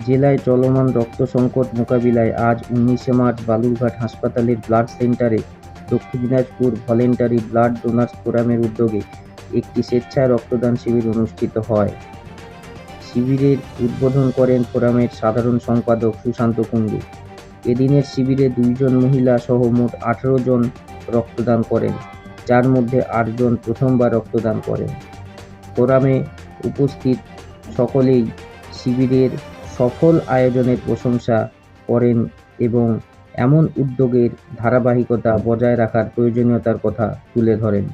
জেলায় চলমান রক্ত সংকট মোকাবিলায় আজ 19শে মার্চ বালুরঘাট হাসপাতালের ব্লাড সেন্টারে দক্ষিণ দিনাজপুর ভলেন্টারি ব্লাড ডোনার্স ফোরামের উদ্যোগে একটি স্বেচ্ছায় রক্তদান শিবির অনুষ্ঠিত হয়। শিবিরের উদ্বোধন করেন ফোরামের সাধারণ সম্পাদক সুশান্ত কুণ্ডু। এদিনের শিবিরে 2 জন মহিলা সহ মোট 18 জন রক্তদান করেন, যার মধ্যে 8 জন প্রথমবার রক্তদান করেন। ফোরামে উপস্থিত সকলেই শিবিরের সফল আয়োজনের প্রশংসা করেন এবং এমন উদ্যোগের ধারাবাহিকতা বজায় রাখার প্রয়োজনীয়তার কথা তুলে ধরেন।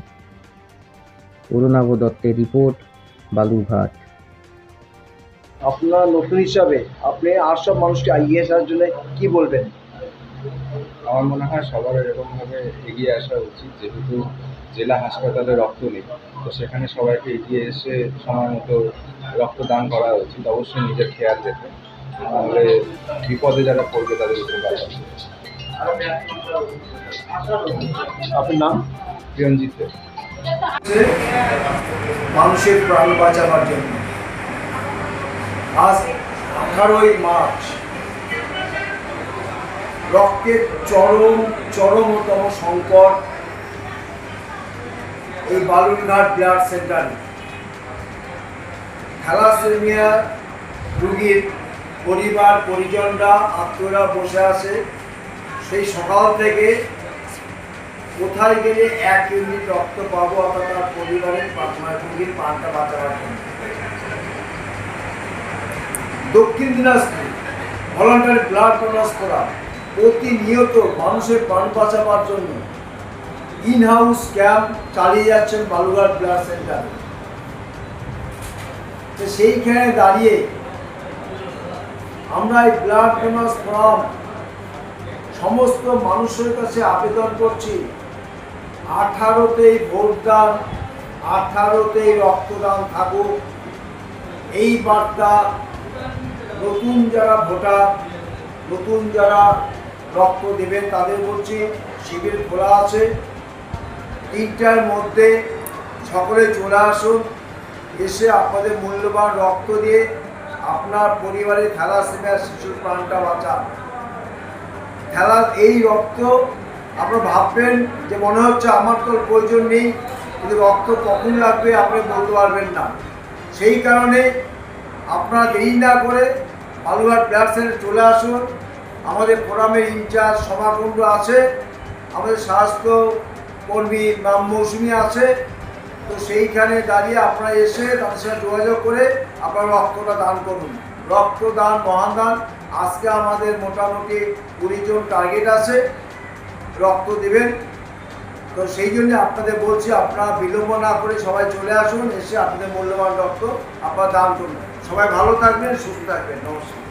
অরুণাভ দত্তের রিপোর্ট, বালুরঘাট। আপনার নতুন হিসাবে আপনি আর সব মানুষকে এগিয়ে আসার জন্য কি বলবেন? আমার মনে হয় সবার এরকমভাবে এগিয়ে আসা উচিত, যেহেতু জেলা হাসপাতালে রক্ত নেই, তো সেখানে সবাইকে এগিয়ে এসে সময় মতো রক্তদান করা উচিত। অবশ্যই নিজের খেয়াল রেখে, তাহলে বিপদে যারা পড়বে তাদের উপকার হবে। আপনার নাম? প্রিয়ঞ্জিত দেব। মানুষের প্রাণ বাঁচাবার জন্য আজ 18ই মার্চ রক্তের চরমতম সংকট এই বালুরঘাট ব্লাড সেন্টারে। থ্যালাসেমিয়া রোগীর পরিবার পরিজনরা আত্মীয়রা বসে আছে সেই সকাল থেকে, কোথায় গেলে 1 ইউনিট রক্ত পাবো অর্থাৎ তার পরিবারের রোগীর প্রাণটা বাঁচাবার জন্য। দক্ষিণ Dinajpur voluntary blood donors forum প্রতিনিয়ত মানুষের প্রাণ বাঁচাবার জন্য ইন হাউস ক্যাম্প চালিয়ে যাচ্ছেন বালুরঘাট ব্লাড সেন্টারে। সেইখানে দাঁড়িয়ে আমরা এই ব্লাড ডোনার্স ফোরাম সমস্ত মানুষের কাছে আবেদন করছি, 18তেই ভোটদান, 18তেই রক্তদান থাকুক। এই বার্তা নতুন যারা ভোটার, নতুন যারা রক্ত দেবেন তাদের বলছি, শিবির খোলা আছে। 3টার মধ্যে সকলে চলে আসুন, এসে আপনাদের মূল্যবান রক্ত দিয়ে আপনার পরিবারের থ্যালাসেমিয়া শিশুর প্রাণটা বাঁচান। এই রক্ত আপনারা ভাববেন যে মনে হচ্ছে আমার তো প্রয়োজন নেই, কিন্তু রক্ত কখন লাগবে আপনি বলতে পারবেন না। সেই কারণে আপনারা দেরি না করে বালুরঘাট ব্লাড সেন্টারে চলে আসুন। আমাদের ফোরামের ইনচার্জ সমাকুণ্ড আছে, আমাদের স্বাস্থ্য কর্মী মৌসুমি আছে, তো সেইখানে দাঁড়িয়ে আপনারা এসে তাদের সাথে যোগাযোগ করে আপনারা রক্তটা দান করুন। রক্তদান মহান দান। আজকে আমাদের মোটামুটি 20 জন টার্গেট আছে রক্ত দেবেন, তো সেই জন্য আপনাদের বলছি আপনারা বিলম্ব না করে সবাই চলে আসুন, এসে আপনাদের মূল্যবান রক্ত আপনারা দান করুন। সবাই ভালো থাকবেন, সুস্থ থাকবেন। নমস্কার।